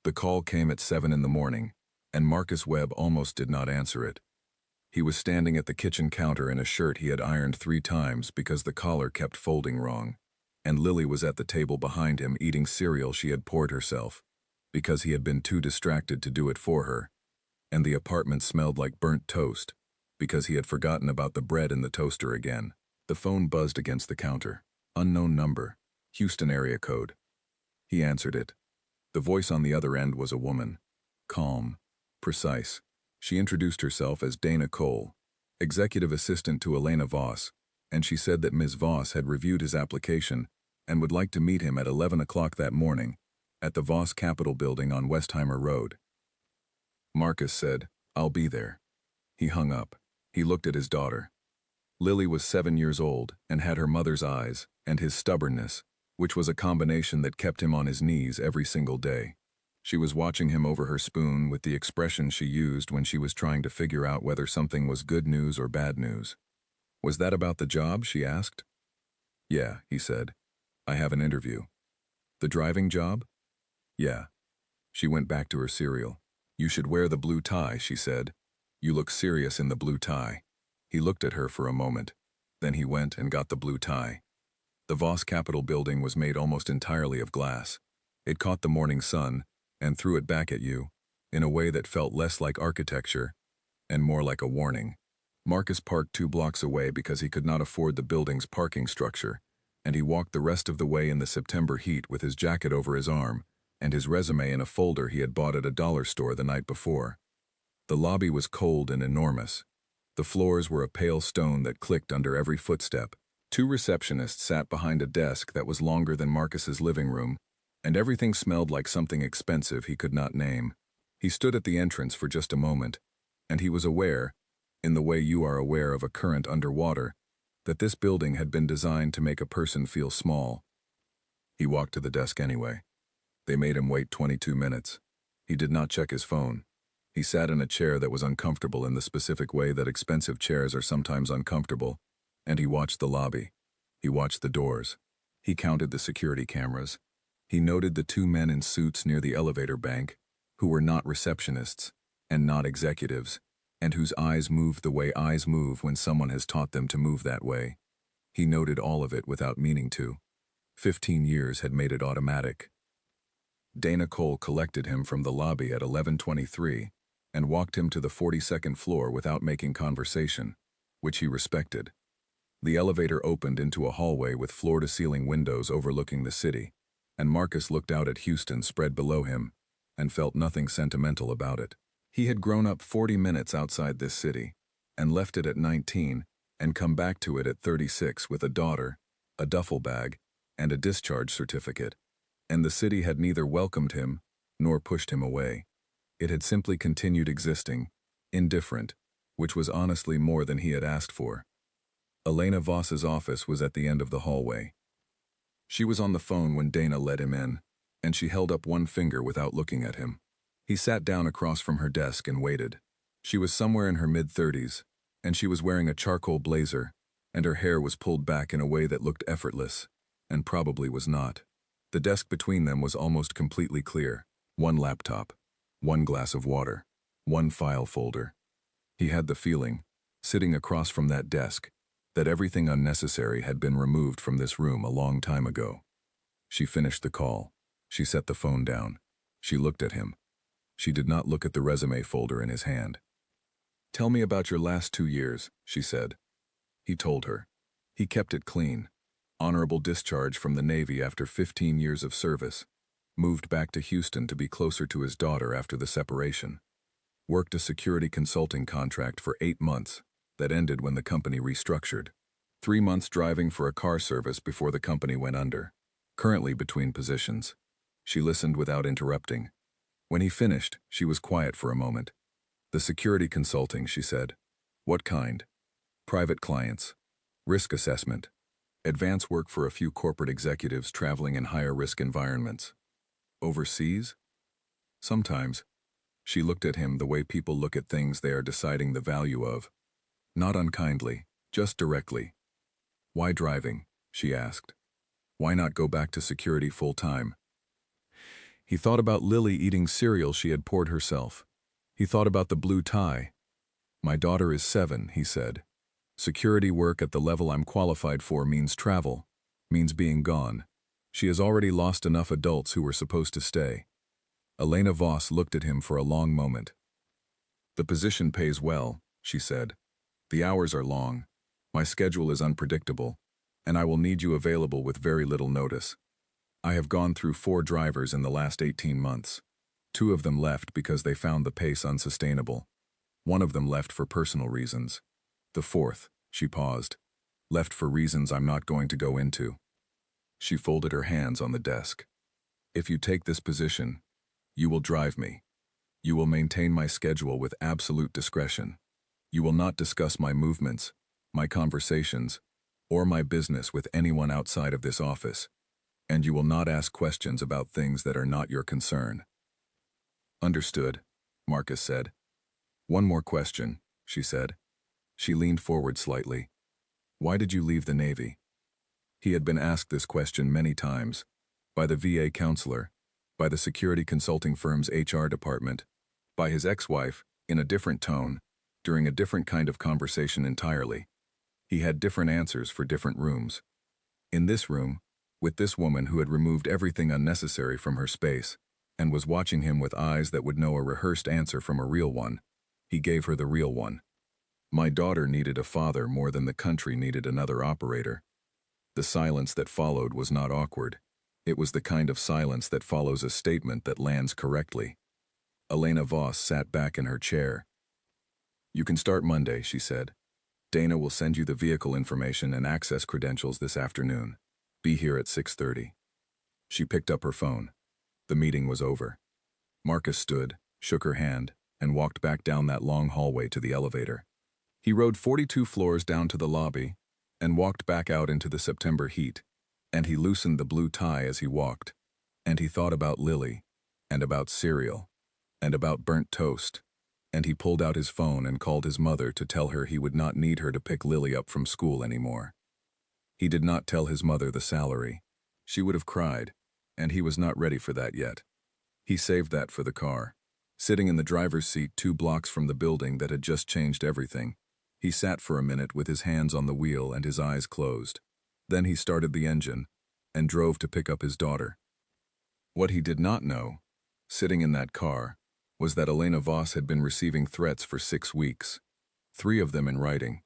The call came at 7 in the morning, and Marcus Webb almost did not answer it. He was standing at the kitchen counter in a shirt he had ironed 3 times because the collar kept folding wrong, and Lily was at the table behind him eating cereal she had poured herself, because he had been too distracted to do it for her, and the apartment smelled like burnt toast, because he had forgotten about the bread in the toaster again. The phone buzzed against the counter. Unknown number. Houston area code. He answered it. The voice on the other end was a woman. Calm. Precise. She introduced herself as Dana Cole, executive assistant to Elena Voss, and she said that Ms. Voss had reviewed his application and would like to meet him at 11 o'clock that morning at the Voss Capitol building on Westheimer Road. Marcus said, "I'll be there." He hung up. He looked at his daughter. Lily was 7 years old and had her mother's eyes and his stubbornness, which was a combination that kept him on his knees every single day. She was watching him over her spoon with the expression she used when she was trying to figure out whether something was good news or bad news. "Was that about the job?" she asked. "Yeah," he said. "I have an interview." "The driving job?" "Yeah." She went back to her cereal. "You should wear the blue tie," she said. "You look serious in the blue tie." He looked at her for a moment. Then he went and got the blue tie. The Voss Capitol building was made almost entirely of glass. It caught the morning sun and threw it back at you in a way that felt less like architecture and more like a warning. Marcus parked 2 blocks away because he could not afford the building's parking structure, and he walked the rest of the way in the September heat with his jacket over his arm and his resume in a folder he had bought at a dollar store the night before. The lobby was cold and enormous. The floors were a pale stone that clicked under every footstep. 2 receptionists sat behind a desk that was longer than Marcus's living room, and everything smelled like something expensive he could not name. He stood at the entrance for just a moment, and he was aware, in the way you are aware of a current underwater, that this building had been designed to make a person feel small. He walked to the desk anyway. They made him wait 22 minutes. He did not check his phone. He sat in a chair that was uncomfortable in the specific way that expensive chairs are sometimes uncomfortable, and he watched the lobby. He watched the doors. He counted the security cameras. He noted the 2 men in suits near the elevator bank, who were not receptionists and not executives, and whose eyes moved the way eyes move when someone has taught them to move that way. He noted all of it without meaning to. 15 years had made it automatic. Dana Cole collected him from the lobby at 11:23 and walked him to the 42nd floor without making conversation, which he respected. The elevator opened into a hallway with floor-to-ceiling windows overlooking the city, and Marcus looked out at Houston spread below him and felt nothing sentimental about it. He had grown up 40 minutes outside this city and left it at 19 and come back to it at 36 with a daughter, a duffel bag, and a discharge certificate. And the city had neither welcomed him nor pushed him away. It had simply continued existing, indifferent, which was honestly more than he had asked for. Elena Voss's office was at the end of the hallway. She was on the phone when Dana let him in, and she held up one finger without looking at him. He sat down across from her desk and waited. She was somewhere in her mid-30s, and she was wearing a charcoal blazer, and her hair was pulled back in a way that looked effortless, and probably was not. The desk between them was almost completely clear. 1 laptop, 1 glass of water, 1 file folder. He had the feeling, sitting across from that desk, that everything unnecessary had been removed from this room a long time ago. She finished the call. She set the phone down. She looked at him. She did not look at the resume folder in his hand. "Tell me about your last 2 years," she said. He told her. He kept it clean. Honorable discharge from the Navy after 15 years of service. Moved back to Houston to be closer to his daughter after the separation. Worked a security consulting contract for 8 months that ended when the company restructured. 3 months driving for a car service before the company went under. Currently between positions. She listened without interrupting. When he finished, she was quiet for a moment. "The security consulting," she said. "What kind?" "Private clients. Risk assessment. Advance work for a few corporate executives traveling in higher risk environments." "Overseas?" "Sometimes." She looked at him the way people look at things they are deciding the value of. Not unkindly, just directly. "Why driving?" she asked. "Why not go back to security full-time?" He thought about Lily eating cereal she had poured herself. He thought about the blue tie. "My daughter is 7, he said. "Security work at the level I'm qualified for means travel, means being gone. She has already lost enough adults who were supposed to stay." Elena Voss looked at him for a long moment. "The position pays well," she said. "The hours are long. My schedule is unpredictable, and I will need you available with very little notice. I have gone through 4 drivers in the last 18 months. 2 of them left because they found the pace unsustainable. 1 of them left for personal reasons. The 4th," she paused, "left for reasons I'm not going to go into." She folded her hands on the desk. "If you take this position, you will drive me. You will maintain my schedule with absolute discretion. You will not discuss my movements, my conversations, or my business with anyone outside of this office. And you will not ask questions about things that are not your concern." "Understood," Marcus said. "One more question," she said. She leaned forward slightly. "Why did you leave the Navy?" He had been asked this question many times, by the VA counselor, by the security consulting firm's HR department, by his ex-wife, in a different tone, during a different kind of conversation entirely. He had different answers for different rooms. In this room, with this woman who had removed everything unnecessary from her space, and was watching him with eyes that would know a rehearsed answer from a real one, he gave her the real one. "My daughter needed a father more than the country needed another operator." The silence that followed was not awkward. It was the kind of silence that follows a statement that lands correctly. Elena Voss sat back in her chair. "You can start Monday," she said. "Dana will send you the vehicle information and access credentials this afternoon. Be here at 6:30. She picked up her phone. The meeting was over. Marcus stood, shook her hand, and walked back down that long hallway to the elevator. He rode 42 floors down to the lobby, and walked back out into the September heat, and he loosened the blue tie as he walked, and he thought about Lily, and about cereal, and about burnt toast, and he pulled out his phone and called his mother to tell her he would not need her to pick Lily up from school anymore. He did not tell his mother the salary. She would have cried, and he was not ready for that yet. He saved that for the car. Sitting in the driver's seat 2 blocks from the building that had just changed everything, he sat for a minute with his hands on the wheel and his eyes closed. Then he started the engine and drove to pick up his daughter. What he did not know, sitting in that car, was that Elena Voss had been receiving threats for 6 weeks. 3 of them in writing.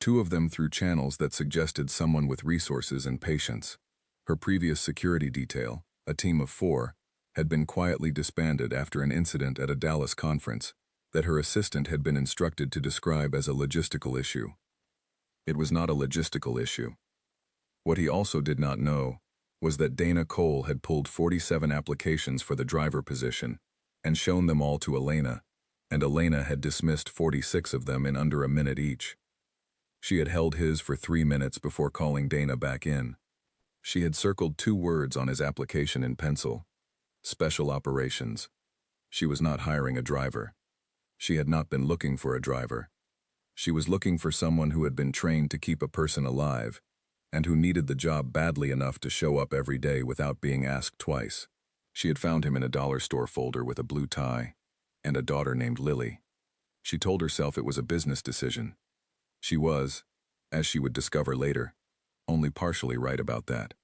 2 of them through channels that suggested someone with resources and patience. Her previous security detail, a team of 4, had been quietly disbanded after an incident at a Dallas conference that her assistant had been instructed to describe as a logistical issue. It was not a logistical issue. What he also did not know was that Dana Cole had pulled 47 applications for the driver position and shown them all to Elena, and Elena had dismissed 46 of them in under a minute each. She had held his for 3 minutes before calling Dana back in. She had circled 2 words on his application in pencil: Special Operations. She was not hiring a driver. She had not been looking for a driver. She was looking for someone who had been trained to keep a person alive, and who needed the job badly enough to show up every day without being asked twice. She had found him in a dollar store folder with a blue tie, and a daughter named Lily. She told herself it was a business decision. She was, as she would discover later, only partially right about that.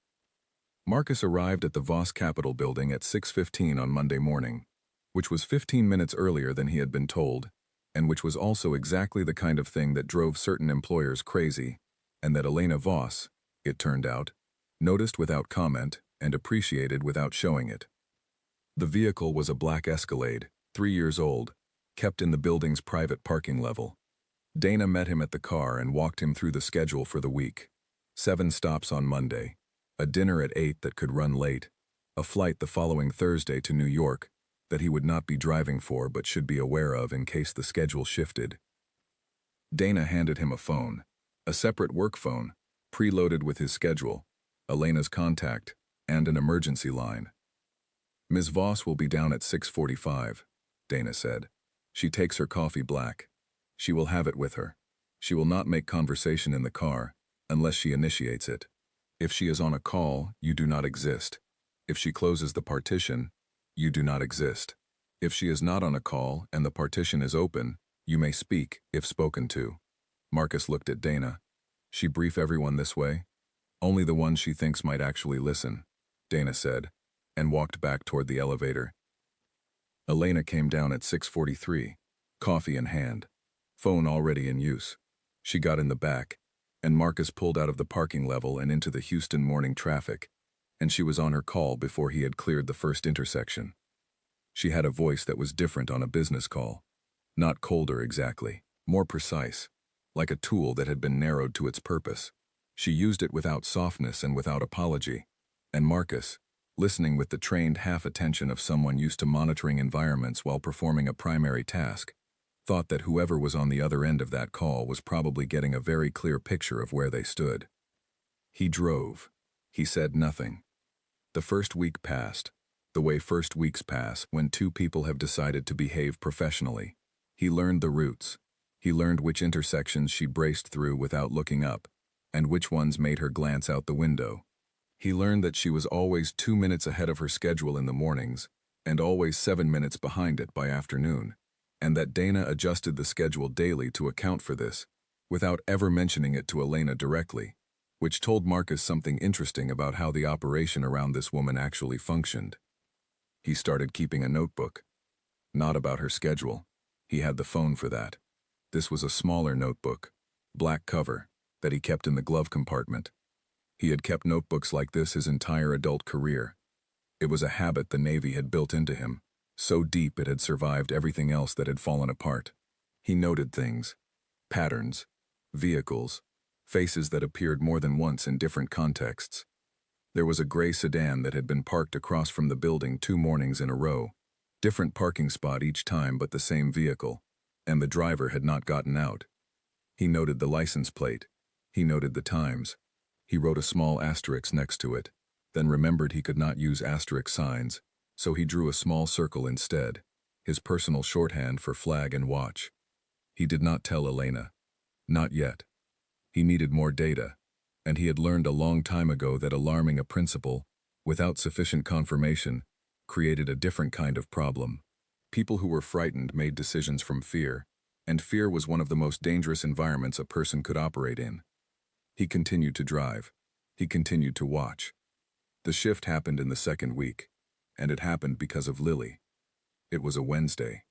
Marcus arrived at the Voss Capitol building at 6:15 on Monday morning, which was 15 minutes earlier than he had been told, and which was also exactly the kind of thing that drove certain employers crazy, and that Elena Voss, it turned out, noticed without comment and appreciated without showing it. The vehicle was a black Escalade, 3 years old, kept in the building's private parking level. Dana met him at the car and walked him through the schedule for the week. 7 stops on Monday, a dinner at 8 that could run late, a flight the following Thursday to New York that he would not be driving for but should be aware of in case the schedule shifted. Dana handed him a phone, a separate work phone, preloaded with his schedule, Elena's contact, and an emergency line. "Ms. Voss will be down at 6:45, Dana said. "She takes her coffee black. She will have it with her. She will not make conversation in the car, unless she initiates it. If she is on a call, you do not exist. If she closes the partition, You do not exist. If she is not on a call and the partition is open, you may speak if spoken to. Marcus looked at Dana. She brief everyone this way? Only the ones she thinks might actually listen, Dana said, and walked back toward the elevator. Elena came down at 6:43, coffee in hand, phone already in use. She got in the back, and Marcus pulled out of the parking level and into the Houston morning traffic, and she was on her call before he had cleared the first intersection. She had a voice that was different on a business call. Not colder exactly, more precise, like a tool that had been narrowed to its purpose. She used it without softness and without apology. And Marcus, listening with the trained half-attention of someone used to monitoring environments while performing a primary task, thought that whoever was on the other end of that call was probably getting a very clear picture of where they stood. He drove. He said nothing. The first week passed, the way first weeks pass when two people have decided to behave professionally. He learned the routes. He learned which intersections she braced through without looking up, and which ones made her glance out the window. He learned that she was always 2 minutes ahead of her schedule in the mornings, and always 7 minutes behind it by afternoon, and that Dana adjusted the schedule daily to account for this, without ever mentioning it to Elena directly, which told Marcus something interesting about how the operation around this woman actually functioned. He started keeping a notebook. Not about her schedule. He had the phone for that. This was a smaller notebook, black cover, that he kept in the glove compartment. He had kept notebooks like this his entire adult career. It was a habit the Navy had built into him, so deep it had survived everything else that had fallen apart. He noted things, patterns, vehicles, faces that appeared more than once in different contexts. There was a gray sedan that had been parked across from the building 2 mornings in a row, different parking spot each time but the same vehicle, and the driver had not gotten out. He noted the license plate. He noted the times. He wrote a small asterisk next to it, then remembered he could not use asterisk signs, so he drew a small circle instead, his personal shorthand for flag and watch. He did not tell Elena. Not yet. He needed more data, and he had learned a long time ago that alarming a principal, without sufficient confirmation, created a different kind of problem. People who were frightened made decisions from fear, and fear was one of the most dangerous environments a person could operate in. He continued to drive. He continued to watch. The shift happened in the second week, and it happened because of Lily. It was a Wednesday.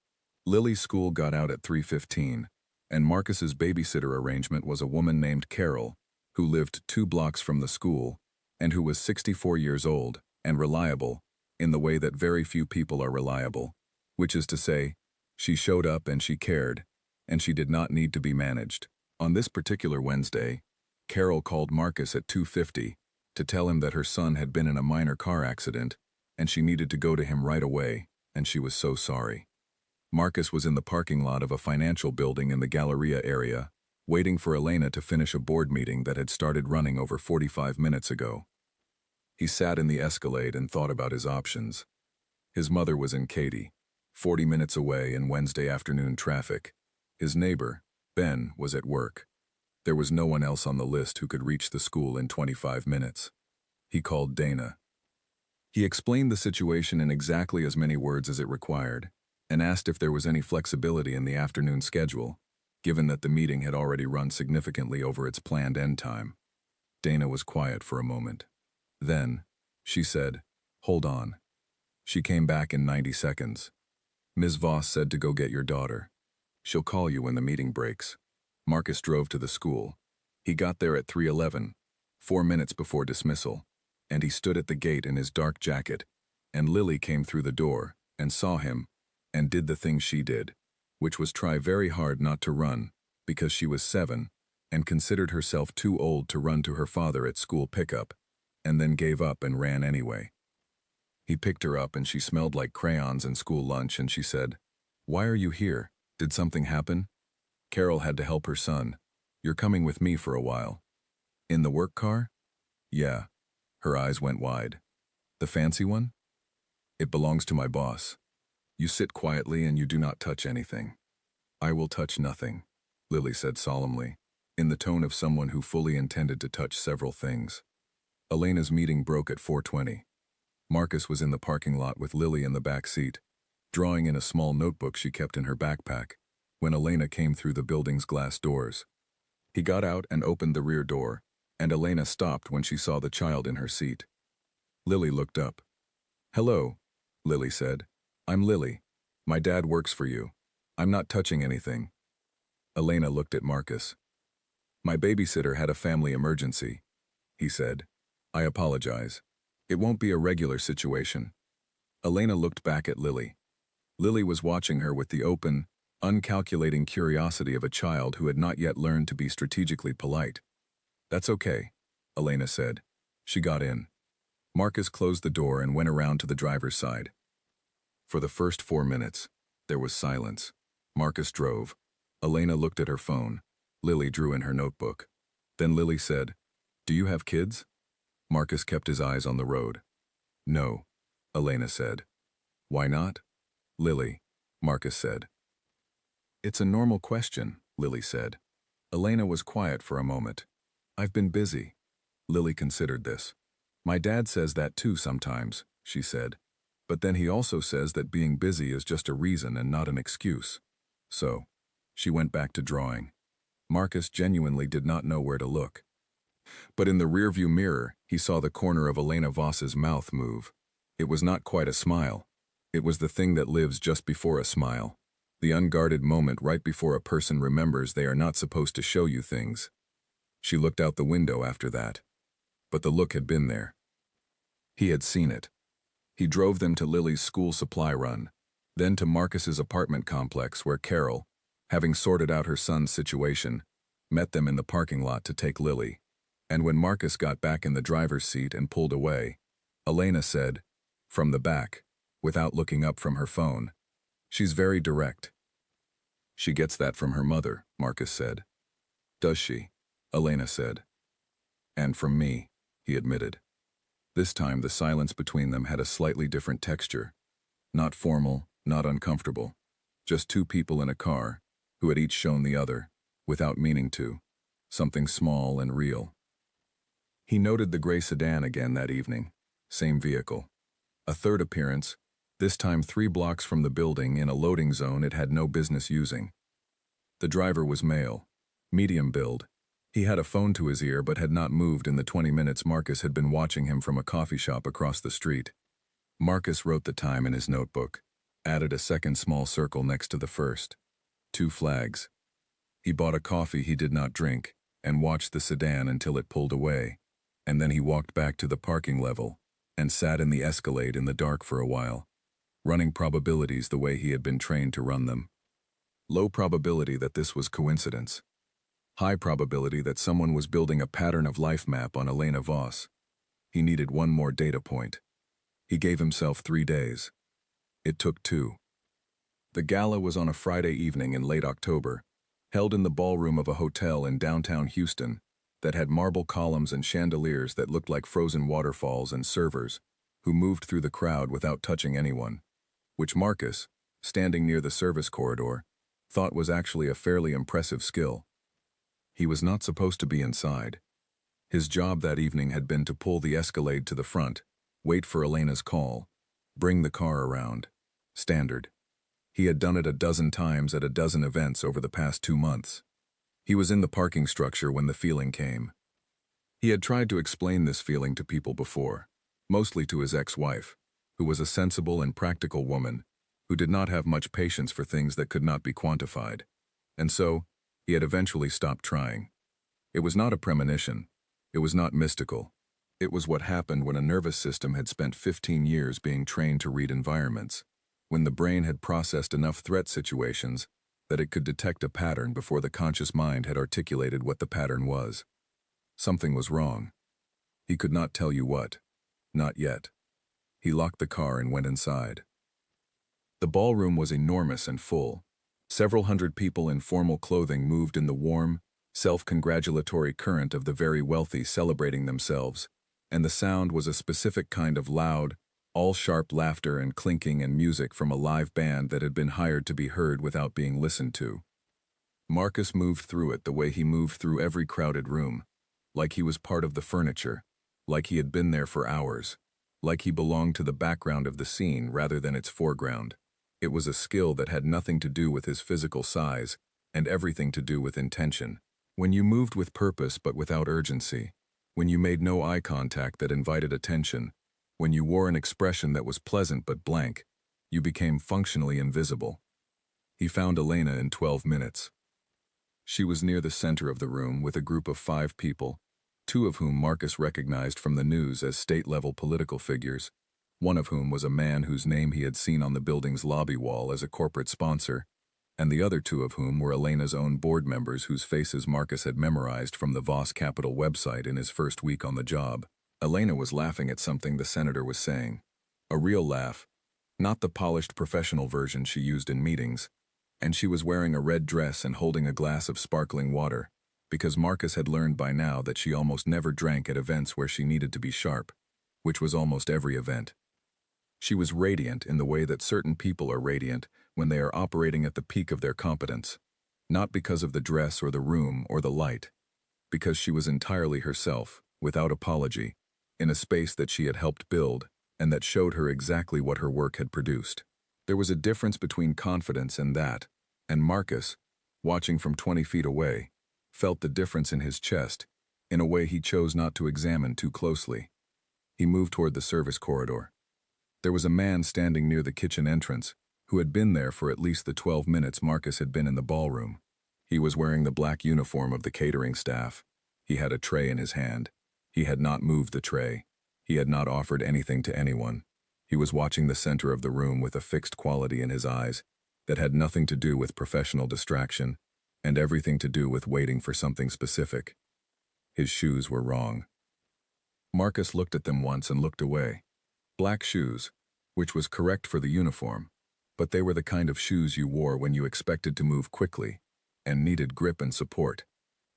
Lily's school got out at 3:15, and Marcus's babysitter arrangement was a woman named Carol, who lived 2 blocks from the school, and who was 64 years old and reliable in the way that very few people are reliable, which is to say, she showed up and she cared, and she did not need to be managed. On this particular Wednesday, Carol called Marcus at 2:50 to tell him that her son had been in a minor car accident, and she needed to go to him right away, and she was so sorry. Marcus was in the parking lot of a financial building in the Galleria area, waiting for Elena to finish a board meeting that had started running over 45 minutes ago. He sat in the Escalade and thought about his options. His mother was in Katy, 40 minutes away in Wednesday afternoon traffic. His neighbor, Ben, was at work. There was no one else on the list who could reach the school in 25 minutes. He called Dana. He explained the situation in exactly as many words as it required, and asked if there was any flexibility in the afternoon schedule, given that the meeting had already run significantly over its planned end time. Dana was quiet for a moment. Then, she said, "Hold on." She came back in 90 seconds. "Ms. Voss said to go get your daughter. She'll call you when the meeting breaks." Marcus drove to the school. He got there at 3:11, 4 minutes before dismissal, and he stood at the gate in his dark jacket, and Lily came through the door and saw him and did the thing she did, which was try very hard not to run, because she was 7 and considered herself too old to run to her father at school pickup, and then gave up and ran anyway. He picked her up and she smelled like crayons and school lunch, and she said, "Why are you here? Did something happen?" Carol had to help her son. "You're coming with me for a while." "In the work car?" "Yeah." Her eyes went wide. "The fancy one?" "It belongs to my boss. You sit quietly and you do not touch anything." "I will touch nothing," Lily said solemnly, in the tone of someone who fully intended to touch several things. Elena's meeting broke at 4:20. Marcus was in the parking lot with Lily in the back seat, drawing in a small notebook she kept in her backpack, when Elena came through the building's glass doors. He got out and opened the rear door, and Elena stopped when she saw the child in her seat. Lily looked up. "Hello," Lily said. "I'm Lily. My dad works for you. I'm not touching anything." Elena looked at Marcus. "My babysitter had a family emergency," he said. "I apologize. It won't be a regular situation." Elena looked back at Lily. Lily was watching her with the open, uncalculating curiosity of a child who had not yet learned to be strategically polite. "That's okay," Elena said. She got in. Marcus closed the door and went around to the driver's side. For the first 4 minutes, there was silence. Marcus drove. Elena looked at her phone. Lily drew in her notebook. Then Lily said, "Do you have kids?" Marcus kept his eyes on the road. "No," Elena said. "Why not?" "Lily," Marcus said. "It's a normal question," Lily said. Elena was quiet for a moment. "I've been busy." Lily considered this. "My dad says that too sometimes," she said. "But then he also says that being busy is just a reason and not an excuse." So, she went back to drawing. Marcus genuinely did not know where to look. But in the rearview mirror, he saw the corner of Elena Voss's mouth move. It was not quite a smile. It was the thing that lives just before a smile. The unguarded moment right before a person remembers they are not supposed to show you things. She looked out the window after that. But the look had been there. He had seen it. He drove them to Lily's school supply run, then to Marcus's apartment complex where Carol, having sorted out her son's situation, met them in the parking lot to take Lily. And when Marcus got back in the driver's seat and pulled away, Elena said, from the back, without looking up from her phone, "She's very direct." "She gets that from her mother," Marcus said. "Does she?" Elena said. "And from me," he admitted. This time the silence between them had a slightly different texture. Not formal, not uncomfortable. Just two people in a car, who had each shown the other, without meaning to, something small and real. He noted the gray sedan again that evening. Same vehicle. A third appearance, this time 3 blocks from the building in a loading zone it had no business using. The driver was male, medium build. He had a phone to his ear but had not moved in the 20 minutes Marcus had been watching him from a coffee shop across the street. Marcus wrote the time in his notebook, added a second small circle next to the first. 2 flags. He bought a coffee he did not drink and watched the sedan until it pulled away, and then he walked back to the parking level and sat in the Escalade in the dark for a while, running probabilities the way he had been trained to run them. Low probability that this was coincidence. High probability that someone was building a pattern of life map on Elena Voss. He needed one more data point. He gave himself 3 days. It took 2. The gala was on a Friday evening in late October, held in the ballroom of a hotel in downtown Houston that had marble columns and chandeliers that looked like frozen waterfalls and servers who moved through the crowd without touching anyone, which Marcus, standing near the service corridor, thought was actually a fairly impressive skill. He was not supposed to be inside. His job that evening had been to pull the Escalade to the front, wait for Elena's call, bring the car around. Standard. He had done it a dozen times at a dozen events over the past 2 months. He was in the parking structure when the feeling came. He had tried to explain this feeling to people before, mostly to his ex-wife, who was a sensible and practical woman who did not have much patience for things that could not be quantified. And so, he had eventually stopped trying. It was not a premonition. It was not mystical. It was what happened when a nervous system had spent 15 years being trained to read environments, when the brain had processed enough threat situations that it could detect a pattern before the conscious mind had articulated what the pattern was. Something was wrong. He could not tell you what. Not yet. He locked the car and went inside. The ballroom was enormous and full. Several hundred people in formal clothing moved in the warm, self-congratulatory current of the very wealthy celebrating themselves, and the sound was a specific kind of loud, all-sharp laughter and clinking and music from a live band that had been hired to be heard without being listened to. Marcus moved through it the way he moved through every crowded room, like he was part of the furniture, like he had been there for hours, like he belonged to the background of the scene rather than its foreground. It was a skill that had nothing to do with his physical size and everything to do with intention. When you moved with purpose but without urgency, when you made no eye contact that invited attention, when you wore an expression that was pleasant but blank, you became functionally invisible. He found Elena in 12 minutes. She was near the center of the room with a group of 5 people, 2 of whom Marcus recognized from the news as state-level political figures, one of whom was a man whose name he had seen on the building's lobby wall as a corporate sponsor, and the other 2 of whom were Elena's own board members whose faces Marcus had memorized from the Voss Capital website in his first week on the job. Elena was laughing at something the senator was saying. A real laugh, not the polished professional version she used in meetings, and she was wearing a red dress and holding a glass of sparkling water, because Marcus had learned by now that she almost never drank at events where she needed to be sharp, which was almost every event. She was radiant in the way that certain people are radiant when they are operating at the peak of their competence, not because of the dress or the room or the light, because she was entirely herself, without apology, in a space that she had helped build and that showed her exactly what her work had produced. There was a difference between confidence and that, and Marcus, watching from 20 feet away, felt the difference in his chest, in a way he chose not to examine too closely. He moved toward the service corridor. There was a man standing near the kitchen entrance, who had been there for at least the 12 minutes Marcus had been in the ballroom. He was wearing the black uniform of the catering staff. He had a tray in his hand. He had not moved the tray. He had not offered anything to anyone. He was watching the center of the room with a fixed quality in his eyes that had nothing to do with professional distraction and everything to do with waiting for something specific. His shoes were wrong. Marcus looked at them once and looked away. Black shoes, which was correct for the uniform, but they were the kind of shoes you wore when you expected to move quickly and needed grip and support.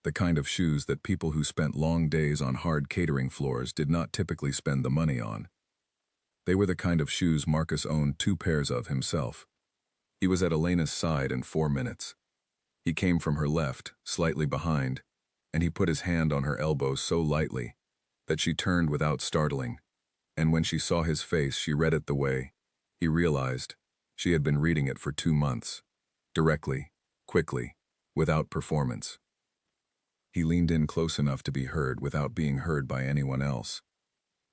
The kind of shoes that people who spent long days on hard catering floors did not typically spend the money on. They were the kind of shoes Marcus owned 2 pairs of himself. He was at Elena's side in 4 minutes. He came from her left, slightly behind, and he put his hand on her elbow so lightly that she turned without startling, and when she saw his face she read it the way he realized she had been reading it for 2 months, directly, quickly, without performance. He leaned in close enough to be heard without being heard by anyone else.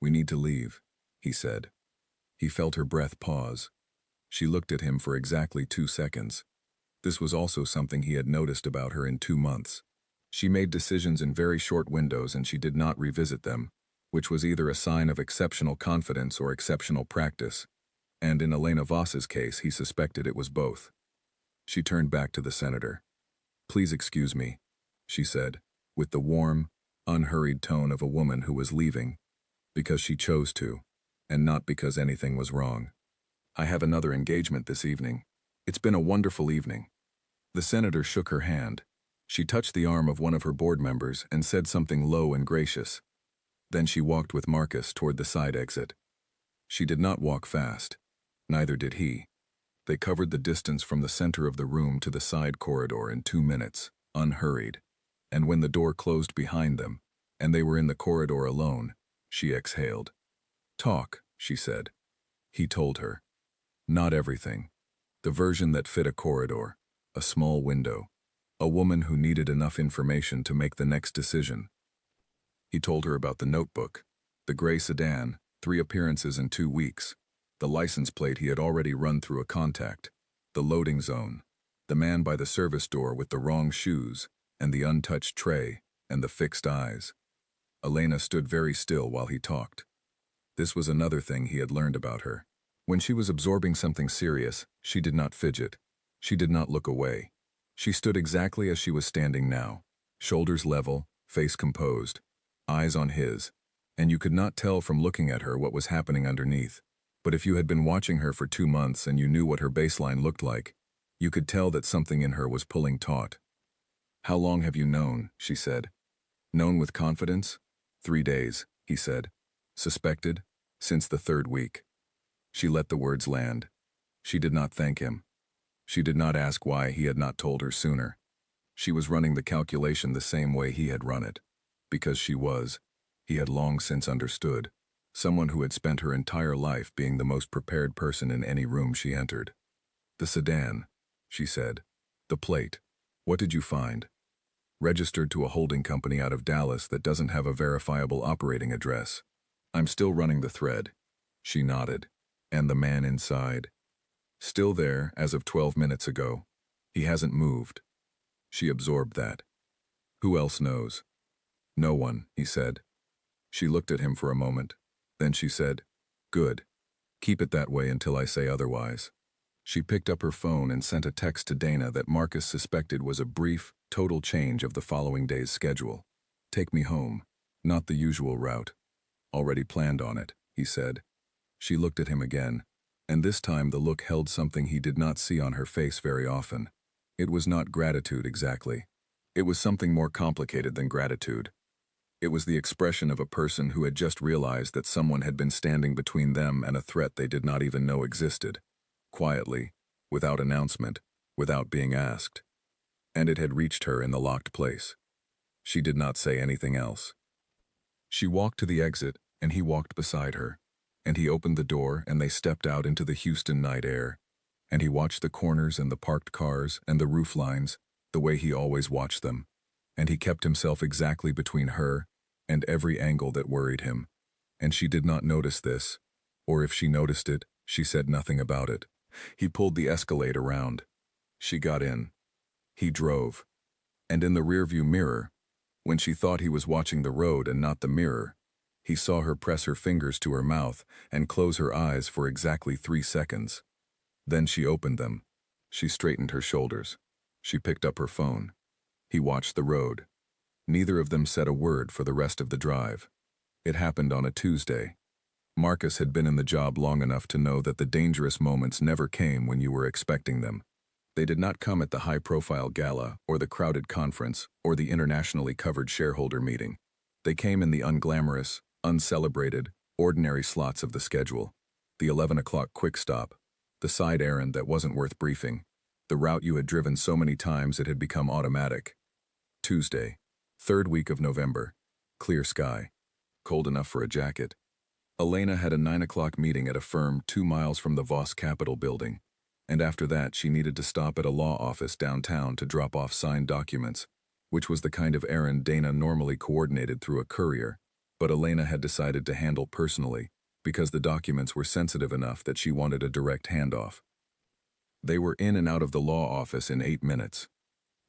"We need to leave," he said. He felt her breath pause. She looked at him for exactly 2 seconds. This was also something he had noticed about her in 2 months. She made decisions in very short windows and she did not revisit them, which was either a sign of exceptional confidence or exceptional practice, and in Elena Voss's case he suspected it was both. She turned back to the senator. "Please excuse me," she said, with the warm, unhurried tone of a woman who was leaving, because she chose to, and not because anything was wrong. "I have another engagement this evening. It's been a wonderful evening." The senator shook her hand. She touched the arm of one of her board members and said something low and gracious. Then she walked with Marcus toward the side exit. She did not walk fast. Neither did he. They covered the distance from the center of the room to the side corridor in 2 minutes, unhurried. And when the door closed behind them, and they were in the corridor alone, she exhaled. "Talk," she said. He told her. Not everything. The version that fit a corridor, a small window, a woman who needed enough information to make the next decision. He told her about the notebook, the gray sedan, 3 appearances in 2 weeks, the license plate he had already run through a contact, the loading zone, the man by the service door with the wrong shoes, and the untouched tray, and the fixed eyes. Elena stood very still while he talked. This was another thing he had learned about her. When she was absorbing something serious, she did not fidget. She did not look away. She stood exactly as she was standing now, shoulders level, face composed, eyes on his, and you could not tell from looking at her what was happening underneath. But if you had been watching her for 2 months and you knew what her baseline looked like, you could tell that something in her was pulling taut. "How long have you known?" she said. "Known with confidence?" 3 days, he said. "Suspected?" "Since the 3rd week." She let the words land. She did not thank him. She did not ask why he had not told her sooner. She was running the calculation the same way he had run it. Because she was, he had long since understood, Someone who had spent her entire life being the most prepared person in any room she entered. "The sedan," she said. "The plate. What did you find?" "Registered to a holding company out of Dallas that doesn't have a verifiable operating address. I'm still running the thread." She nodded. "And the man inside?" "Still there, as of 12 minutes ago. He hasn't moved." She absorbed that. "Who else knows?" "No one," he said. She looked at him for a moment. Then she said, "Good. Keep it that way until I say otherwise." She picked up her phone and sent a text to Dana that Marcus suspected was a brief, total change of the following day's schedule. "Take me home. Not the usual route." "Already planned on it," he said. She looked at him again, and this time the look held something he did not see on her face very often. It was not gratitude exactly. It was something more complicated than gratitude. It was the expression of a person who had just realized that someone had been standing between them and a threat they did not even know existed. Quietly, without announcement, without being asked. And it had reached her in the locked place. She did not say anything else. She walked to the exit, and he walked beside her. And he opened the door, and they stepped out into the Houston night air. And he watched the corners and the parked cars and the roof lines, the way he always watched them. And he kept himself exactly between her and every angle that worried him. And she did not notice this, or if she noticed it, she said nothing about it. He pulled the Escalade around. She got in. He drove. And in the rearview mirror, when she thought he was watching the road and not the mirror, he saw her press her fingers to her mouth and close her eyes for exactly 3 seconds. Then she opened them. She straightened her shoulders. She picked up her phone. He watched the road. Neither of them said a word for the rest of the drive. It happened on a Tuesday. Marcus had been in the job long enough to know that the dangerous moments never came when you were expecting them. They did not come at the high-profile gala or the crowded conference or the internationally covered shareholder meeting. They came in the unglamorous, uncelebrated, ordinary slots of the schedule. The 11 o'clock quick stop, the side errand that wasn't worth briefing, the route you had driven so many times it had become automatic. Tuesday, 3rd week of November. Clear sky. Cold enough for a jacket. Elena had a 9 o'clock meeting at a firm 2 miles from the Voss Capitol building, and after that she needed to stop at a law office downtown to drop off signed documents, which was the kind of errand Dana normally coordinated through a courier, but Elena had decided to handle personally because the documents were sensitive enough that she wanted a direct handoff. They were in and out of the law office in 8 minutes.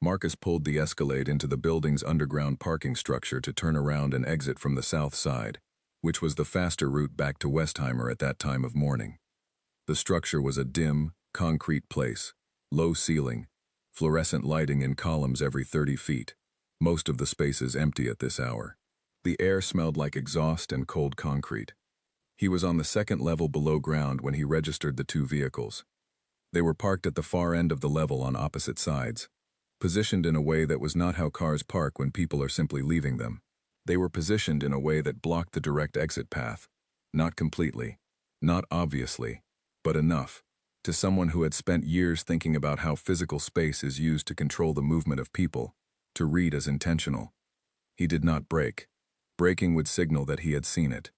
Marcus pulled the Escalade into the building's underground parking structure to turn around and exit from the south side, which was the faster route back to Westheimer at that time of morning. The structure was a dim, concrete place, low ceiling, fluorescent lighting in columns every 30 feet, most of the spaces empty at this hour. The air smelled like exhaust and cold concrete. He was on the 2nd level below ground when he registered the 2 vehicles. They were parked at the far end of the level on opposite sides, positioned in a way that was not how cars park when people are simply leaving them. They were positioned in a way that blocked the direct exit path. Not completely, not obviously, but enough. To someone who had spent years thinking about how physical space is used to control the movement of people, to read as intentional. He did not brake. Braking would signal that he had seen it.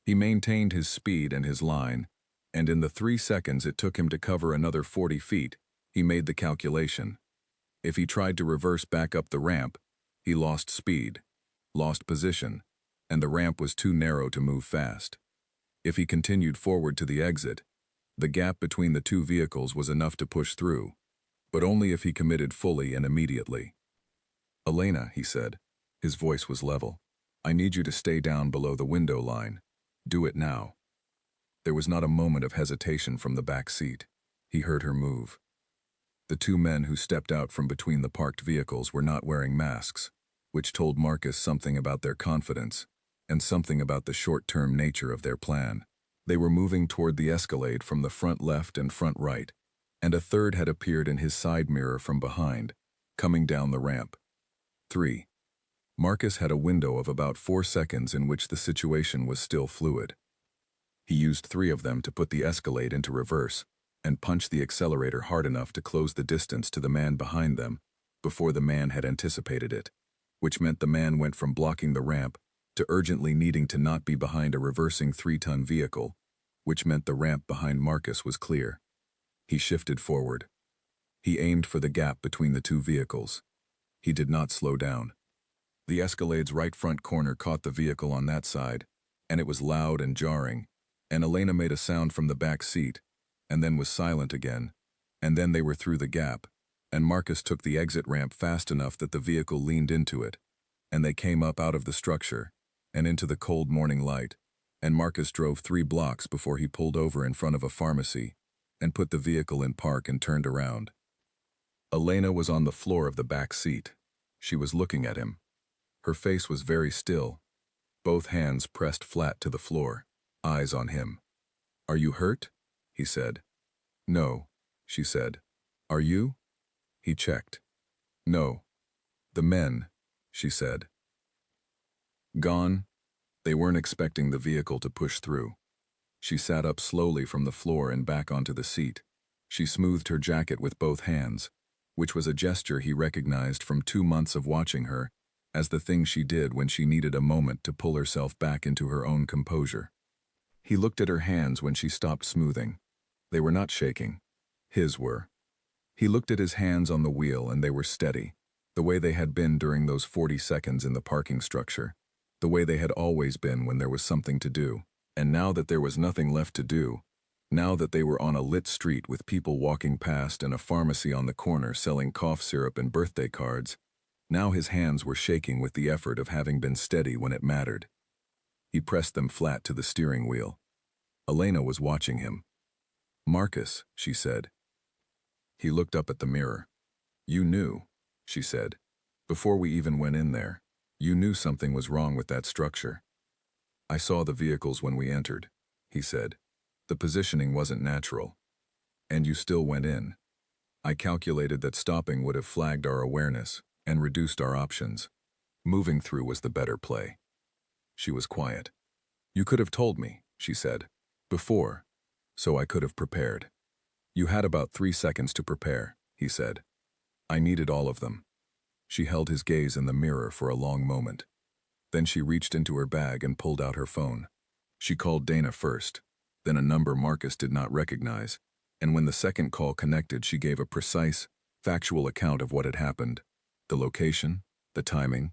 He maintained his speed and his line, and in the 3 seconds it took him to cover another 40 feet, he made the calculation. If he tried to reverse back up the ramp, he lost speed, lost position, and the ramp was too narrow to move fast. If he continued forward to the exit, the gap between the 2 vehicles was enough to push through, but only if he committed fully and immediately. "Elena," he said. His voice was level. "I need you to stay down below the window line. Do it now." There was not a moment of hesitation from the back seat. He heard her move. The 2 men who stepped out from between the parked vehicles were not wearing masks, which told Marcus something about their confidence and something about the short-term nature of their plan. They were moving toward the Escalade from the front left and front right, and a third had appeared in his side mirror from behind, coming down the ramp. 3. Marcus had a window of about 4 seconds in which the situation was still fluid. He used 3 of them to put the Escalade into reverse and punched the accelerator hard enough to close the distance to the man behind them before the man had anticipated it, which meant the man went from blocking the ramp to urgently needing to not be behind a reversing 3-ton vehicle, which meant the ramp behind Marcus was clear. He shifted forward. He aimed for the gap between the two vehicles. He did not slow down. The Escalade's right front corner caught the vehicle on that side, and it was loud and jarring, and Elena made a sound from the back seat, and then was silent again, and then they were through the gap, and Marcus took the exit ramp fast enough that the vehicle leaned into it, and they came up out of the structure, and into the cold morning light, and Marcus drove 3 blocks before he pulled over in front of a pharmacy, and put the vehicle in park and turned around. Elena was on the floor of the back seat. She was looking at him. Her face was very still, both hands pressed flat to the floor, eyes on him. "Are you hurt?" he said. "No," she said. "Are you?" He checked. "No." "The men," she said. "Gone?" They weren't expecting the vehicle to push through. She sat up slowly from the floor and back onto the seat. She smoothed her jacket with both hands, which was a gesture he recognized from 2 months of watching her as the thing she did when she needed a moment to pull herself back into her own composure. He looked at her hands when she stopped smoothing. They were not shaking. His were. He looked at his hands on the wheel and they were steady, the way they had been during those 40 seconds in the parking structure, the way they had always been when there was something to do. And now that there was nothing left to do, now that they were on a lit street with people walking past and a pharmacy on the corner selling cough syrup and birthday cards, now his hands were shaking with the effort of having been steady when it mattered. He pressed them flat to the steering wheel. Elena was watching him. "Marcus," she said. He looked up at the mirror. "You knew," she said. "Before we even went in there, you knew something was wrong with that structure." "I saw the vehicles when we entered," he said. "The positioning wasn't natural. And you still went in. I calculated that stopping would have flagged our awareness and reduced our options. Moving through was the better play." She was quiet. "You could have told me," she said, "before, so I could have prepared." "You had about 3 seconds to prepare," he said. "I needed all of them." She held his gaze in the mirror for a long moment. Then she reached into her bag and pulled out her phone. She called Dana first, then a number Marcus did not recognize, and when the second call connected, she gave a precise, factual account of what had happened: the location, the timing,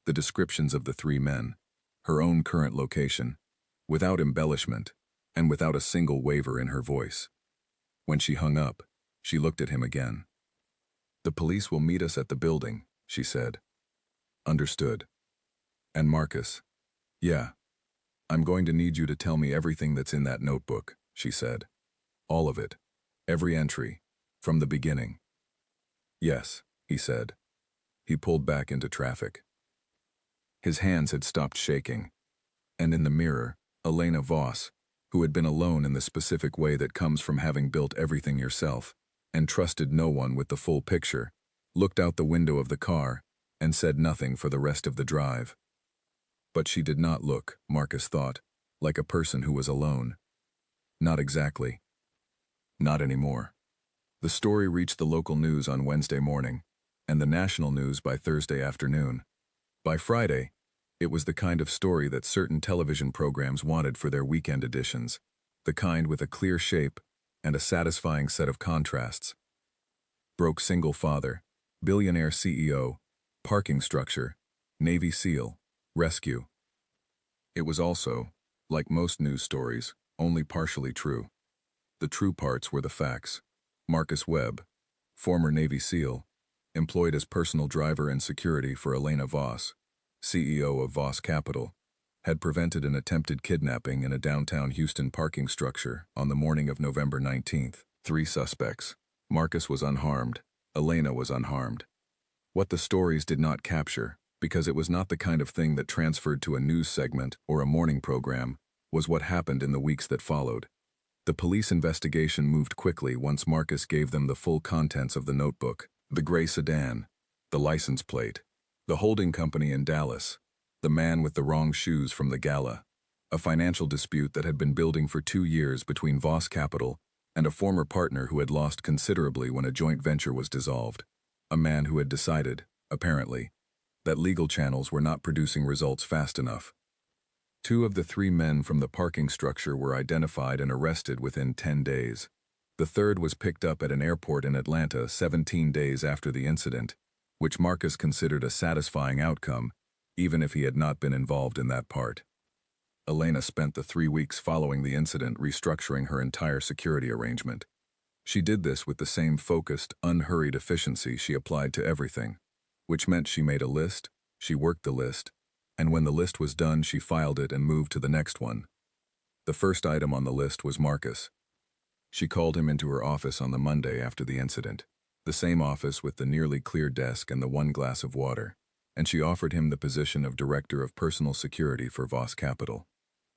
the descriptions of the 3 men, her own current location, without embellishment, and without a single waver in her voice. When she hung up, she looked at him again. "The police will meet us at the building," she said. "Understood." "And Marcus?" "Yeah. I'm going to need you to tell me everything that's in that notebook," she said. "All of it. Every entry. From the beginning." "Yes," he said. He pulled back into traffic. His hands had stopped shaking. And in the mirror, Elena Voss, who had been alone in the specific way that comes from having built everything yourself, and trusted no one with the full picture, looked out the window of the car and said nothing for the rest of the drive. But she did not look, Marcus thought, like a person who was alone. Not exactly. Not anymore. The story reached the local news on Wednesday morning, and the national news by Thursday afternoon. By Friday, it was the kind of story that certain television programs wanted for their weekend editions, the kind with a clear shape and a satisfying set of contrasts. Broke single father, billionaire CEO, parking structure, Navy SEAL, rescue. It was also, like most news stories, only partially true. The true parts were the facts. Marcus Webb, former Navy SEAL, employed as personal driver and security for Elena Voss, CEO of Voss Capital, had prevented an attempted kidnapping in a downtown Houston parking structure on the morning of November 19th. 3 suspects. Marcus was unharmed. Elena was unharmed. What the stories did not capture, because it was not the kind of thing that transferred to a news segment or a morning program, was what happened in the weeks that followed. The police investigation moved quickly once Marcus gave them the full contents of the notebook: the gray sedan, the license plate, the holding company in Dallas, the man with the wrong shoes from the gala, a financial dispute that had been building for 2 years between Voss Capital and a former partner who had lost considerably when a joint venture was dissolved, a man who had decided, apparently, that legal channels were not producing results fast enough, Two of the three men from the parking structure were identified and arrested within 10 days. The third was picked up at an airport in Atlanta 17 days after the incident, which Marcus considered a satisfying outcome, even if he had not been involved in that part. Elena spent the 3 weeks following the incident restructuring her entire security arrangement. She did this with the same focused, unhurried efficiency she applied to everything, which meant she made a list, she worked the list, and when the list was done, she filed it and moved to the next one. The first item on the list was Marcus. She called him into her office on the Monday after the incident, the same office with the nearly clear desk and the one glass of water, and she offered him the position of Director of Personal Security for Voss Capital.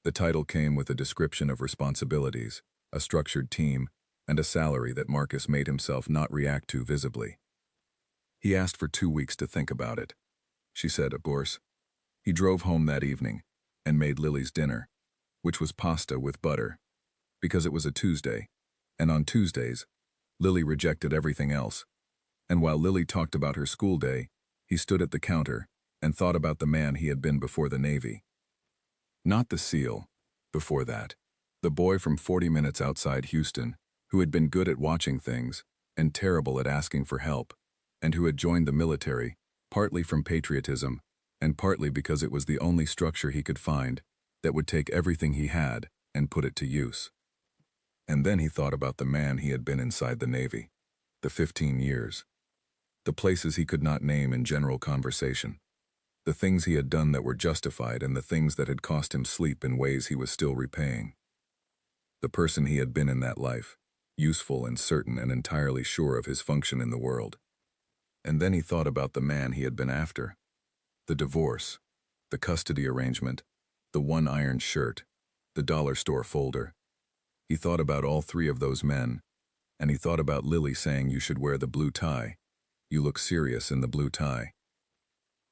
The title came with a description of responsibilities, a structured team, and a salary that Marcus made himself not react to visibly. He asked for 2 weeks to think about it. She said, of course. He drove home that evening and made Lily's dinner, which was pasta with butter, because it was a Tuesday, and on Tuesdays, Lily rejected everything else. And while Lily talked about her school day, he stood at the counter and thought about the man he had been before the Navy. Not the SEAL, before that. The boy from 40 minutes outside Houston, who had been good at watching things and terrible at asking for help, and who had joined the military, partly from patriotism, and partly because it was the only structure he could find that would take everything he had and put it to use. And then he thought about the man he had been inside the Navy, the 15 years, the places he could not name in general conversation, the things he had done that were justified and the things that had cost him sleep in ways he was still repaying. The person he had been in that life, useful and certain and entirely sure of his function in the world. And then he thought about the man he had been after. The divorce, the custody arrangement, the one iron shirt, the dollar store folder. He thought about all three of those men, and he thought about Lily saying you should wear the blue tie. You look serious in the blue tie.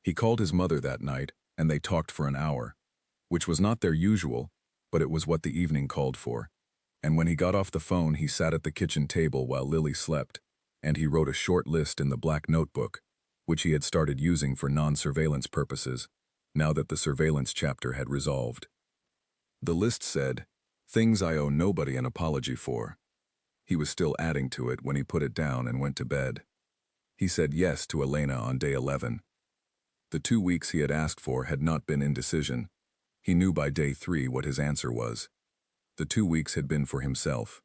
He called his mother that night, and they talked for an hour, which was not their usual, but it was what the evening called for. And when he got off the phone, he sat at the kitchen table while Lily slept, and he wrote a short list in the black notebook, which he had started using for non-surveillance purposes, now that the surveillance chapter had resolved. The list said, "Things I owe nobody an apology for." He was still adding to it when he put it down and went to bed. He said yes to Elena on day 11. The 2 weeks he had asked for had not been indecision. He knew by day 3 what his answer was. The 2 weeks had been for himself,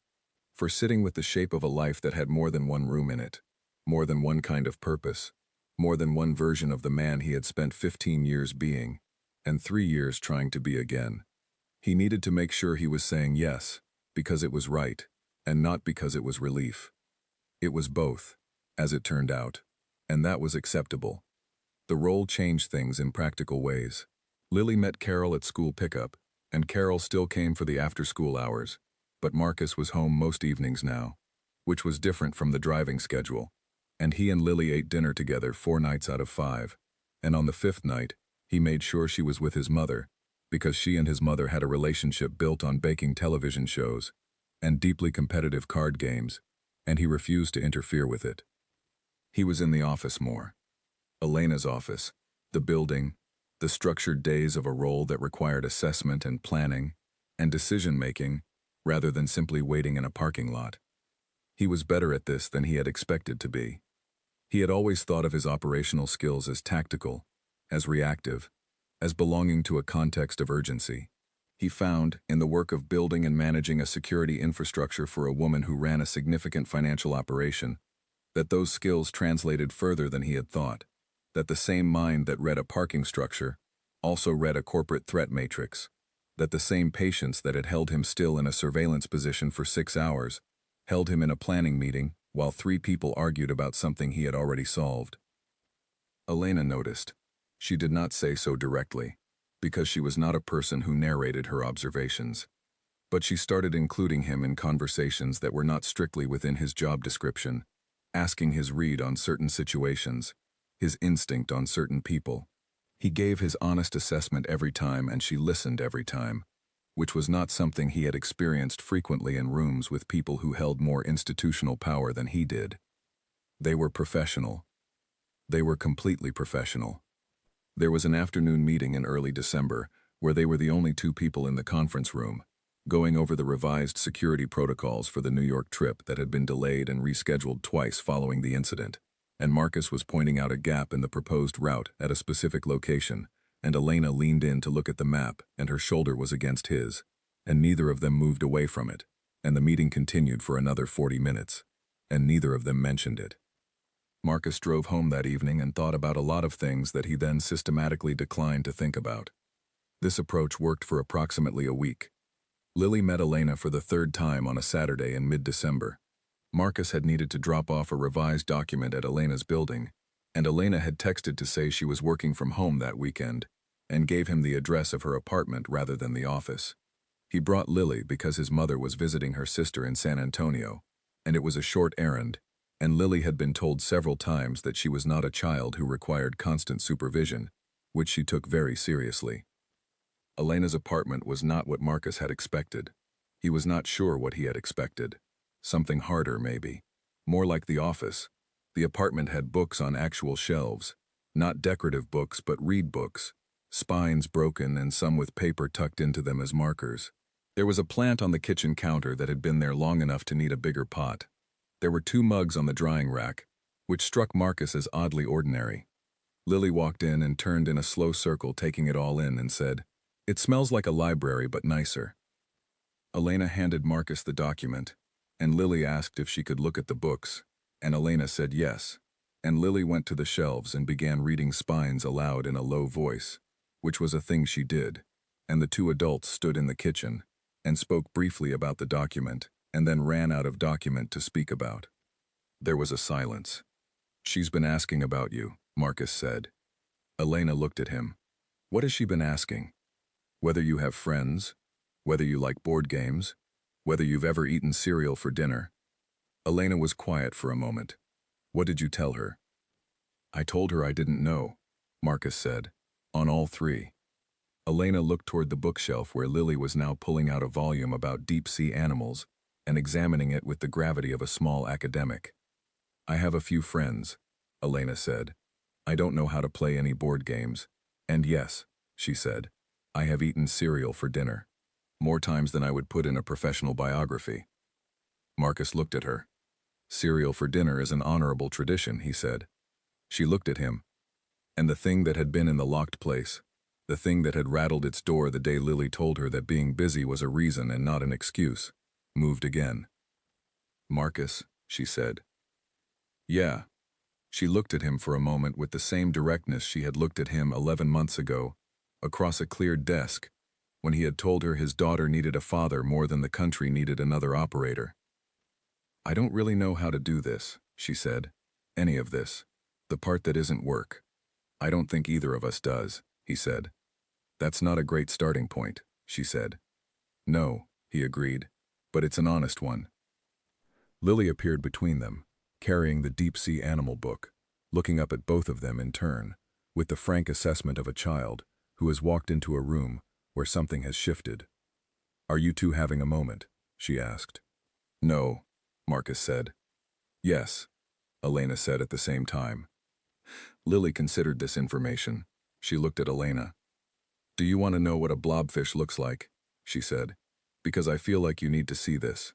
for sitting with the shape of a life that had more than one room in it, more than one kind of purpose, more than one version of the man he had spent 15 years being, and 3 years trying to be again. He needed to make sure he was saying yes, because it was right, and not because it was relief. It was both, as it turned out, and that was acceptable. The role changed things in practical ways. Lily met Carol at school pickup, and Carol still came for the after-school hours, but Marcus was home most evenings now, which was different from the driving schedule, and he and Lily ate dinner together 4 nights out of 5, and on the 5th night, he made sure she was with his mother, because she and his mother had a relationship built on baking television shows and deeply competitive card games, and he refused to interfere with it. He was in the office more. Elena's office, the building, the structured days of a role that required assessment and planning and decision-making rather than simply waiting in a parking lot. He was better at this than he had expected to be. He had always thought of his operational skills as tactical, as reactive, as belonging to a context of urgency. He found, in the work of building and managing a security infrastructure for a woman who ran a significant financial operation, that those skills translated further than he had thought, that the same mind that read a parking structure also read a corporate threat matrix, that the same patience that had held him still in a surveillance position for 6 hours held him in a planning meeting while 3 people argued about something he had already solved. Elena noticed. She did not say so directly, because she was not a person who narrated her observations. But she started including him in conversations that were not strictly within his job description, asking his read on certain situations, his instinct on certain people. He gave his honest assessment every time and she listened every time, which was not something he had experienced frequently in rooms with people who held more institutional power than he did. They were professional. They were completely professional. There was an afternoon meeting in early December where they were the only two people in the conference room, going over the revised security protocols for the New York trip that had been delayed and rescheduled twice following the incident. And Marcus was pointing out a gap in the proposed route at a specific location, and Elena leaned in to look at the map, and her shoulder was against his, and neither of them moved away from it, and the meeting continued for another 40 minutes, and neither of them mentioned it. Marcus drove home that evening and thought about a lot of things that he then systematically declined to think about. This approach worked for approximately a week. Lily met Elena for the third time on a Saturday in mid-December. Marcus had needed to drop off a revised document at Elena's building, and Elena had texted to say she was working from home that weekend, and gave him the address of her apartment rather than the office. He brought Lily because his mother was visiting her sister in San Antonio, and it was a short errand, and Lily had been told several times that she was not a child who required constant supervision, which she took very seriously. Elena's apartment was not what Marcus had expected. He was not sure what he had expected. Something harder, maybe. More like the office. The apartment had books on actual shelves. Not decorative books, but read books. Spines broken and some with paper tucked into them as markers. There was a plant on the kitchen counter that had been there long enough to need a bigger pot. There were 2 mugs on the drying rack, which struck Marcus as oddly ordinary. Lily walked in and turned in a slow circle, taking it all in, and said, "It smells like a library, but nicer." Elena handed Marcus the document, and Lily asked if she could look at the books, and Elena said yes, and Lily went to the shelves and began reading Spines aloud in a low voice, which was a thing she did, and the 2 adults stood in the kitchen and spoke briefly about the document, and then ran out of document to speak about. There was a silence. "She's been asking about you," Marcus said. Elena looked at him. "What has she been asking? Whether you have friends? Whether you like board games? Whether you've ever eaten cereal for dinner?" Elena was quiet for a moment. "What did you tell her?" "I told her I didn't know," Marcus said, "on all 3. Elena looked toward the bookshelf where Lily was now pulling out a volume about deep-sea animals and examining it with the gravity of a small academic. "I have a few friends," Elena said. "I don't know how to play any board games. And yes," she said, "I have eaten cereal for dinner. More times than I would put in a professional biography." Marcus looked at her. "Cereal for dinner is an honorable tradition," he said. She looked at him. And the thing that had been in the locked place, the thing that had rattled its door the day Lily told her that being busy was a reason and not an excuse, moved again. "Marcus," she said. "Yeah." She looked at him for a moment with the same directness she had looked at him 11 months ago, across a cleared desk, when he had told her his daughter needed a father more than the country needed another operator. "I don't really know how to do this," she said. "Any of this. The part that isn't work. I don't think either of us does," he said. "That's not a great starting point," she said. "No," he agreed, "but it's an honest one." Lily appeared between them, carrying the deep-sea animal book, looking up at both of them in turn, with the frank assessment of a child who has walked into a room where something has shifted. "Are you two having a moment?" she asked. "No," Marcus said. "Yes," Elena said at the same time. Lily considered this information. She looked at Elena. "Do you want to know what a blobfish looks like?" she said. "Because I feel like you need to see this."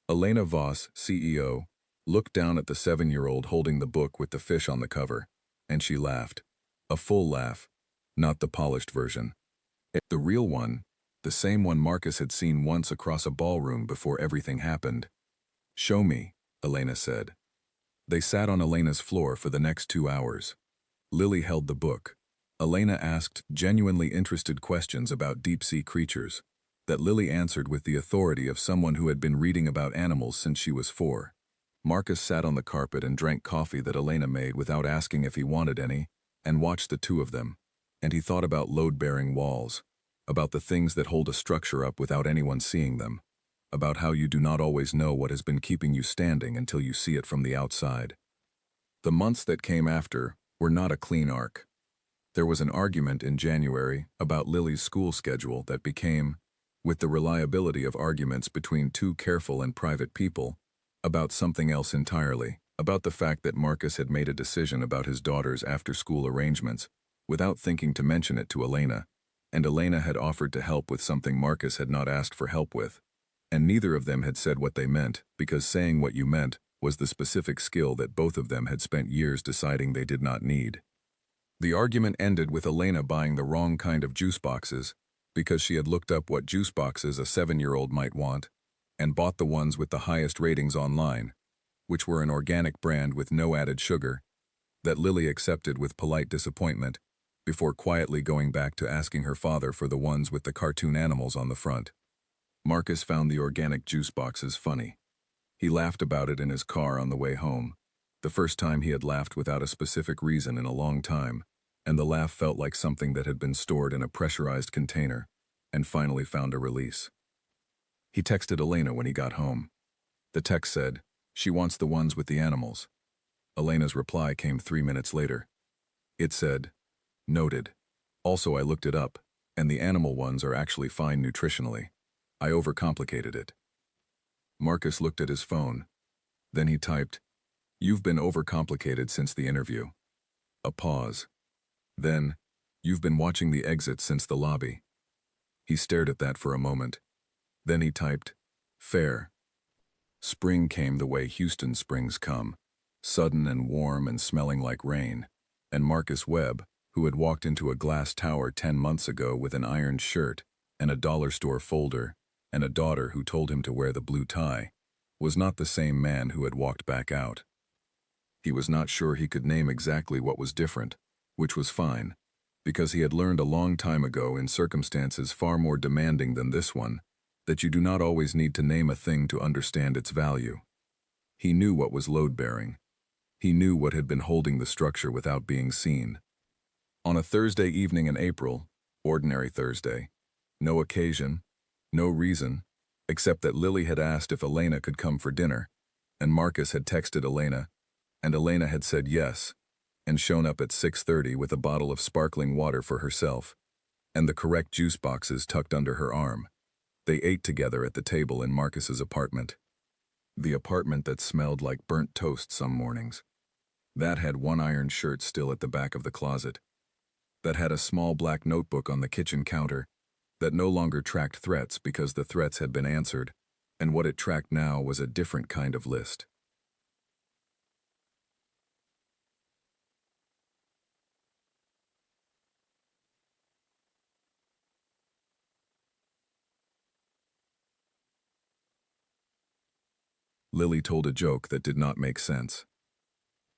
Elena Voss, CEO, looked down at the 7-year-old holding the book with the fish on the cover, and she laughed. A full laugh, not the polished version. The real one, the same one Marcus had seen once across a ballroom before everything happened. "Show me," Elena said. They sat on Elena's floor for the next 2 hours. Lily held the book. Elena asked genuinely interested questions about deep-sea creatures, that Lily answered with the authority of someone who had been reading about animals since she was 4. Marcus sat on the carpet and drank coffee that Elena made without asking if he wanted any, and watched the 2 of them, and he thought about load-bearing walls, about the things that hold a structure up without anyone seeing them, about how you do not always know what has been keeping you standing until you see it from the outside. The months that came after were not a clean arc. There was an argument in January about Lily's school schedule that became, with the reliability of arguments between 2 careful and private people, about something else entirely, about the fact that Marcus had made a decision about his daughter's after-school arrangements without thinking to mention it to Elena, and Elena had offered to help with something Marcus had not asked for help with. And neither of them had said what they meant, because saying what you meant was the specific skill that both of them had spent years deciding they did not need. The argument ended with Elena buying the wrong kind of juice boxes, because she had looked up what juice boxes a 7-year-old might want, and bought the ones with the highest ratings online, which were an organic brand with no added sugar, that Lily accepted with polite disappointment, before quietly going back to asking her father for the ones with the cartoon animals on the front. Marcus found the organic juice boxes funny. He laughed about it in his car on the way home, the first time he had laughed without a specific reason in a long time, and the laugh felt like something that had been stored in a pressurized container, and finally found a release. He texted Elena when he got home. The text said, "She wants the ones with the animals." Elena's reply came 3 minutes later. It said, "Noted. Also, I looked it up, and the animal ones are actually fine nutritionally. I overcomplicated it." Marcus looked at his phone. Then he typed, "You've been overcomplicated since the interview." A pause. Then, "You've been watching the exit since the lobby." He stared at that for a moment. Then he typed, "Fair." Spring came the way Houston springs come, sudden and warm and smelling like rain, and Marcus Webb, who had walked into a glass tower 10 months ago with an ironed shirt and a dollar store folder and a daughter who told him to wear the blue tie, was not the same man who had walked back out. He was not sure he could name exactly what was different, which was fine, because he had learned a long time ago in circumstances far more demanding than this one, that you do not always need to name a thing to understand its value. He knew what was load-bearing. He knew what had been holding the structure without being seen. On a Thursday evening in April, ordinary Thursday, no occasion, no reason, except that Lily had asked if Elena could come for dinner, and Marcus had texted Elena, and Elena had said yes, and shown up at 6:30 with a bottle of sparkling water for herself, and the correct juice boxes tucked under her arm. They ate together at the table in Marcus's apartment. The apartment that smelled like burnt toast some mornings. That had one iron shirt still at the back of the closet. That had a small black notebook on the kitchen counter that no longer tracked threats because the threats had been answered, and what it tracked now was a different kind of list. Lily told a joke that did not make sense.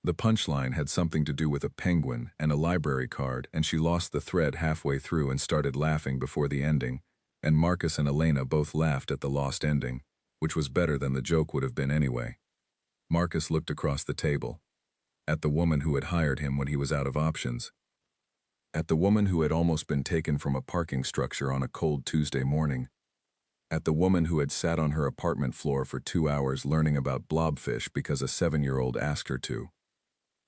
The punchline had something to do with a penguin and a library card, and she lost the thread halfway through and started laughing before the ending, and Marcus and Elena both laughed at the lost ending, which was better than the joke would have been anyway. Marcus looked across the table, at the woman who had hired him when he was out of options, at the woman who had almost been taken from a parking structure on a cold Tuesday morning, at the woman who had sat on her apartment floor for 2 hours learning about blobfish because a 7-year-old asked her to,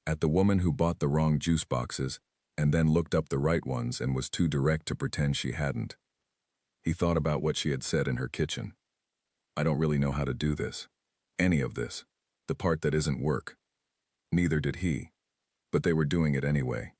at the woman who bought the wrong juice boxes and then looked up the right ones and was too direct to pretend she hadn't. He thought about what she had said in her kitchen. "I don't really know how to do this. Any of this. The part that isn't work." Neither did he. But they were doing it anyway.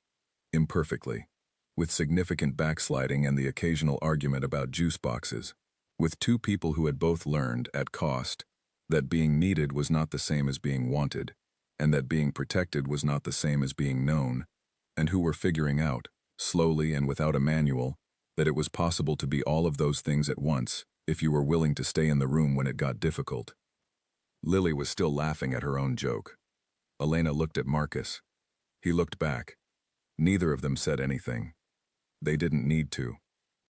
Imperfectly. With significant backsliding and the occasional argument about juice boxes. With two people who had both learned, at cost, that being needed was not the same as being wanted, and that being protected was not the same as being known, and who were figuring out, slowly and without a manual, that it was possible to be all of those things at once if you were willing to stay in the room when it got difficult. Lily was still laughing at her own joke. Elena looked at Marcus. He looked back. Neither of them said anything. They didn't need to.